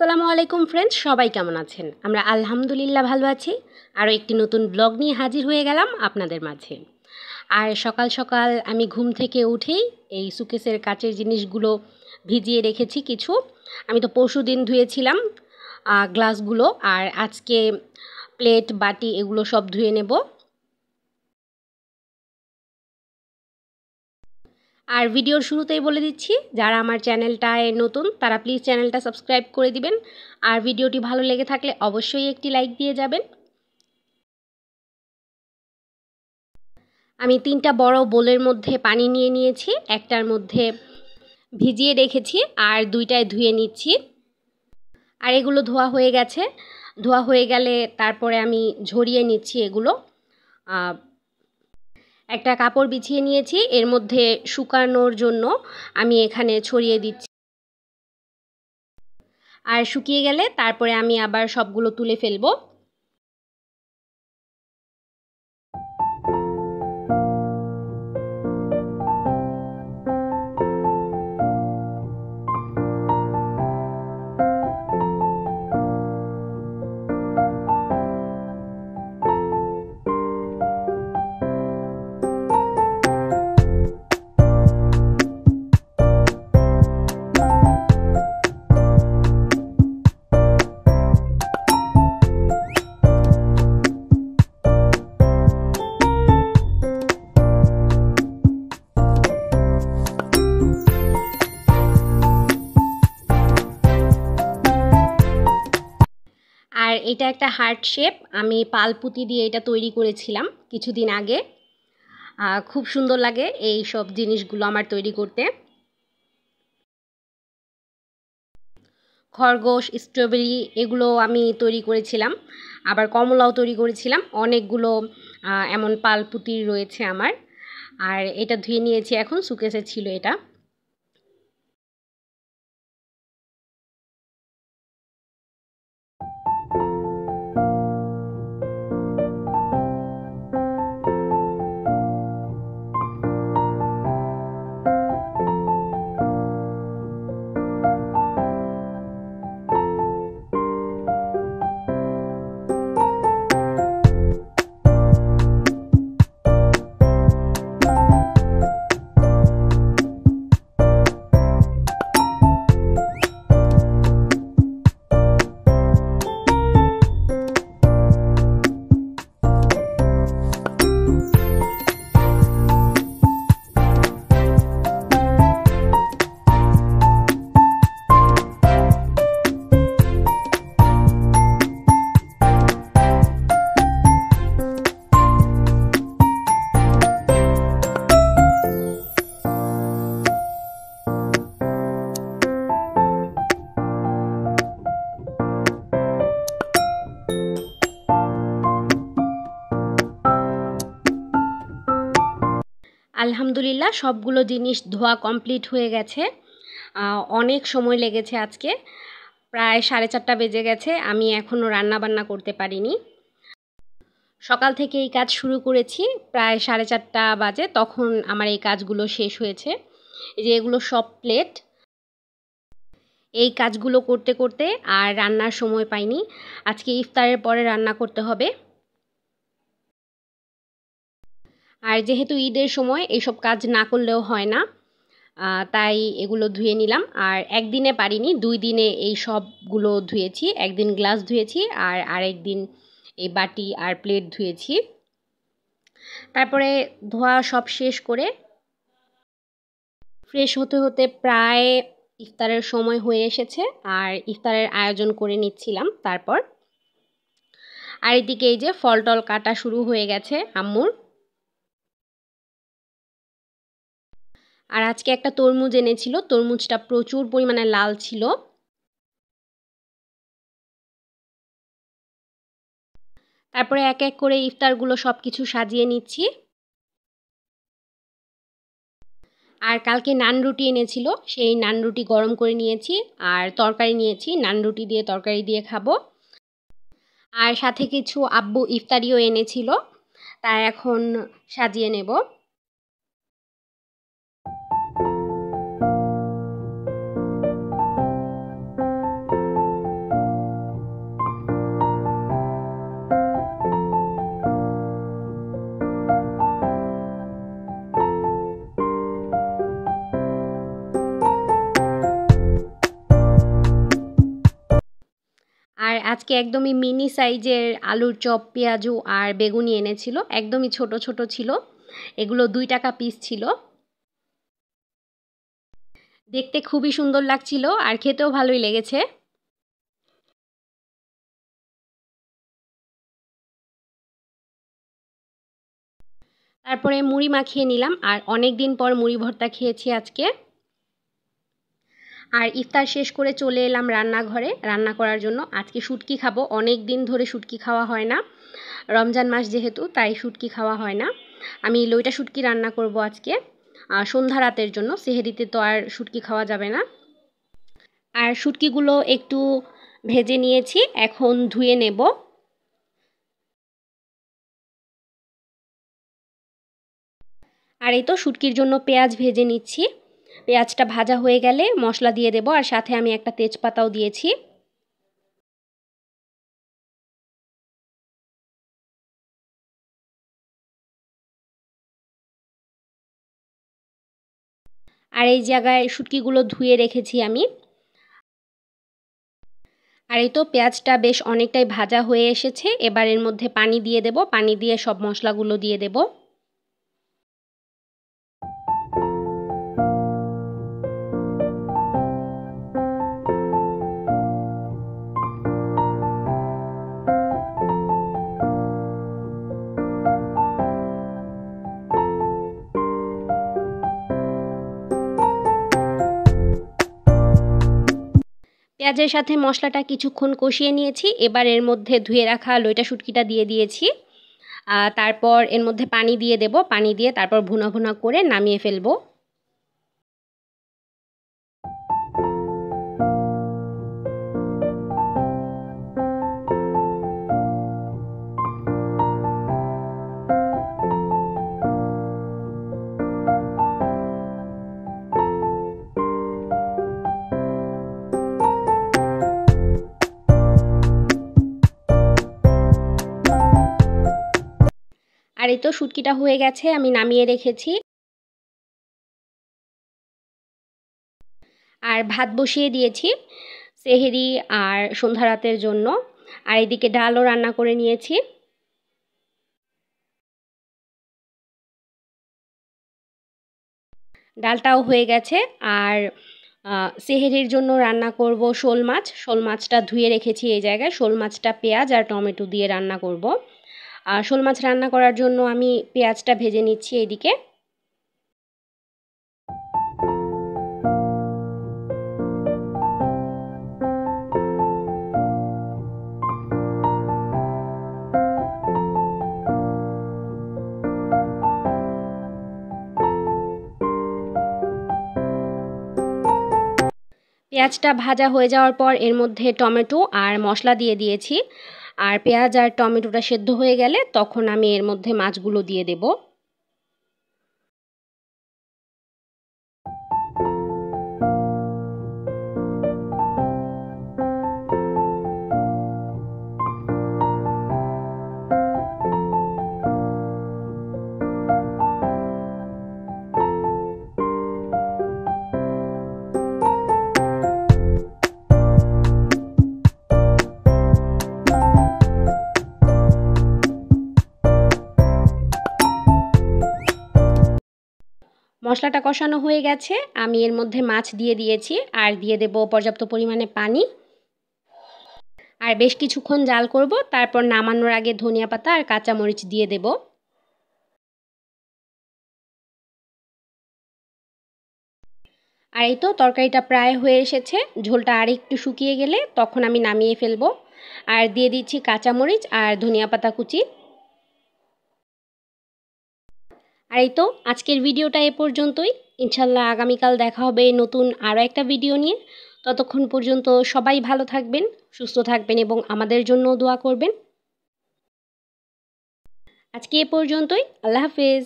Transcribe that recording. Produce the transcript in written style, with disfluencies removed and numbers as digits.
আসসালামু আলাইকুম ফ্রেন্ডস, সবাই কেমন আছেন? আমরা আলহামদুলিল্লাহ ভালো আছি। আরও একটি নতুন ব্লগ নিয়ে হাজির হয়ে গেলাম আপনাদের মাঝে। আর সকাল সকাল আমি ঘুম থেকে উঠেই এই সুকেসের কাচের জিনিসগুলো ভিজিয়ে রেখেছি কিছু। আমি তো পরশুদিন ধুয়েছিলাম গ্লাসগুলো, আর আজকে প্লেট বাটি এগুলো সব ধুয়ে নেব। আর ভিডিওর শুরুতেই বলে দিচ্ছি, যারা আমার চ্যানেলটায় নতুন তারা প্লিজ চ্যানেলটা সাবস্ক্রাইব করে দিবেন। আর ভিডিওটি ভালো লেগে থাকলে অবশ্যই একটি লাইক দিয়ে যাবেন। আমি 3টা বড় বোলের মধ্যে পানি নিয়ে নিয়েছি, একটার মধ্যে ভিজিয়ে রেখেছি আর 2টায় ধুয়ে নিচ্ছি। আর এগুলো ধোয়া হয়ে গেছে। ধোয়া হয়ে গেলে তারপরে আমি ঝরিয়ে নিচ্ছি এগুলো। একটা কাপড় বিছিয়ে নিয়েছি, এর মধ্যে শুকানোর জন্য আমি এখানে ছড়িয়ে দিচ্ছি। আর শুকিয়ে গেলে তারপরে আমি আবার সবগুলো তুলে ফেলবো। আর এটা একটা হার্ট শেপ, আমি পালপুতি দিয়ে এটা তৈরি করেছিলাম কিছুদিন আগে। খুব সুন্দর লাগে এই সব জিনিসগুলো আমার তৈরি করতে। খরগোশ, স্ট্রবেরি এগুলো আমি তৈরি করেছিলাম, আবার কমলাও তৈরি করেছিলাম। অনেকগুলো এমন পালপুতি রয়েছে আমার। আর এটা ধুয়ে নিয়েছি, এখন সুকেসে ছিল এটা। আলহামদুলিল্লাহ সবগুলো জিনিস ধোয়া কমপ্লিট হয়ে গেছে। অনেক সময় লেগেছে আজকে, প্রায় 4:30 বেজে গেছে। আমি এখনও রান্না বান্না করতে পারিনি। সকাল থেকে এই কাজ শুরু করেছি, প্রায় 4:30 বাজে তখন আমার এই কাজগুলো শেষ হয়েছে। এই যে এগুলো সব প্লেট। এই কাজগুলো করতে করতে আর রান্নার সময় পাইনি। আজকে ইফতারের পরে রান্না করতে হবে। আর যেহেতু ঈদের সময় এইসব কাজ না করলেও হয় না, তাই এগুলো ধুয়ে নিলাম। আর একদিনে পারিনি, 2 দিনে এই সবগুলো ধুয়েছি। একদিন গ্লাস ধুয়েছি আর আরেক দিন এই বাটি আর প্লেট ধুয়েছি। তারপরে ধোয়া সব শেষ করে ফ্রেশ হতে হতে প্রায় ইফতারের সময় হয়ে এসেছে। আর ইফতারের আয়োজন করে নিচ্ছিলাম তারপর। আর এদিকে এই যে ফল টল কাটা শুরু হয়ে গেছে আম্মুর। আর আজকে একটা তরমুজ এনেছিল, তরমুজটা প্রচুর পরিমাণে লাল ছিল। তারপরে এক এক করে ইফতারগুলো সব কিছু সাজিয়ে নিচ্ছি। আর কালকে নান রুটি এনেছিল, সেই নান রুটি গরম করে নিয়েছি। আর তরকারি নিয়েছি, নান রুটি দিয়ে তরকারি দিয়ে খাবো। আর সাথে কিছু আব্বু ইফতারিও এনেছিল, তা এখন সাজিয়ে নেব। আর আজকে একদমই মিনি সাইজের আলুর চপ, পেঁয়াজু আর বেগুনি এনেছিল, একদমই ছোট ছোট ছিল। এগুলো 2 টাকা পিস ছিল। দেখতে খুবই সুন্দর লাগছিল আর খেতেও ভালোই লেগেছে। তারপরে মুড়ি মাখিয়ে নিলাম, আর অনেক দিন পর মুড়ি ভর্তা খেয়েছি আজকে। আর ইফতার শেষ করে চলে এলাম রান্নাঘরে রান্না করার জন্য। আজকে শুটকি খাবো, অনেক দিন ধরে শুটকি খাওয়া হয় না, রমজান মাস যেহেতু, তাই শুটকি খাওয়া হয় না। আমি লইটা শুটকি রান্না করব আজকে সন্ধ্যা রাতের জন্য, সেহরিতে তো আর শুটকি খাওয়া যাবে না। আর শুটকিগুলো একটু ভেজে নিয়েছি, এখন ধুয়ে নেব। আর এই তো শুটকির জন্য পেঁয়াজ ভেজে নিচ্ছি। পেঁয়াজটা ভাজা হয়ে গেলে মশলা দিয়ে দেব, আর সাথে আমি একটা তেজপাতাও দিয়েছি। আর এই জায়গায় শুটকিগুলো ধুয়ে রেখেছি আমি। আর এই তো পেঁয়াজটা বেশ অনেকটাই ভাজা হয়ে এসেছে, এবার এর মধ্যে পানি দিয়ে দেব, পানি দিয়ে সব মশলাগুলো দিয়ে দেব। পেঁয়াজের সাথে মশলাটা কিছুক্ষণ কষিয়ে নিয়েছি, এবার এর মধ্যে ধুয়ে রাখা লইটা শুটকিটা দিয়ে দিয়েছি। তারপর এর মধ্যে পানি দিয়ে দেব, পানি দিয়ে তারপর ভুনা ভুনা করে নামিয়ে ফেলবো। আর এই তো শুটকিটা হয়ে গেছে, আমি নামিয়ে রেখেছি। আর ভাত বসিয়ে দিয়েছি সেহরি আর সন্ধ্যা রাতের জন্য। আর এদিকে ডালও রান্না করে নিয়েছি। ডালটাও হয়ে গেছে। আর সেহরির জন্য রান্না করব শোল মাছ। শোল মাছটা ধুয়ে রেখেছি এই জায়গায়। শোল মাছটা পেঁয়াজ আর টমেটো দিয়ে রান্না করব। শোল মাছ রান্না করার জন্য আমি পেঁয়াজটা ভেজে নিচ্ছি এইদিকে। পেঁয়াজটা ভাজা হয়ে যাওয়ার পর এর মধ্যে টমেটো আর মশলা দিয়ে দিয়েছি। আর পেঁয়াজ আর টমেটোটা সেদ্ধ হয়ে গেলে তখন আমি এর মধ্যে মাছগুলো দিয়ে দেব। মশলাটা কষানো হয়ে গেছে, আমি এর মধ্যে মাছ দিয়ে দিয়েছি আর দিয়ে দেব পর্যাপ্ত পরিমাণে পানি। আর বেশ কিছুক্ষণ জাল করব, তারপর নামানোর আগে ধনিয়া পাতা আর কাঁচামরিচ দিয়ে দেব। আর এই তো তরকারিটা প্রায় হয়ে এসেছে, ঝোলটা আর একটু শুকিয়ে গেলে তখন আমি নামিয়ে ফেলবো। আর দিয়ে দিচ্ছি কাঁচামরিচ আর ধনিয়া পাতা কুচি। আর এই তো আজকের ভিডিওটা এ পর্যন্তই। ইনশাল্লাহ আগামীকাল দেখা হবে নতুন আরও একটা ভিডিও নিয়ে। ততক্ষণ পর্যন্ত সবাই ভালো থাকবেন, সুস্থ থাকবেন এবং আমাদের জন্যও দোয়া করবেন। আজকে এ পর্যন্তই। আল্লাহ হাফেজ।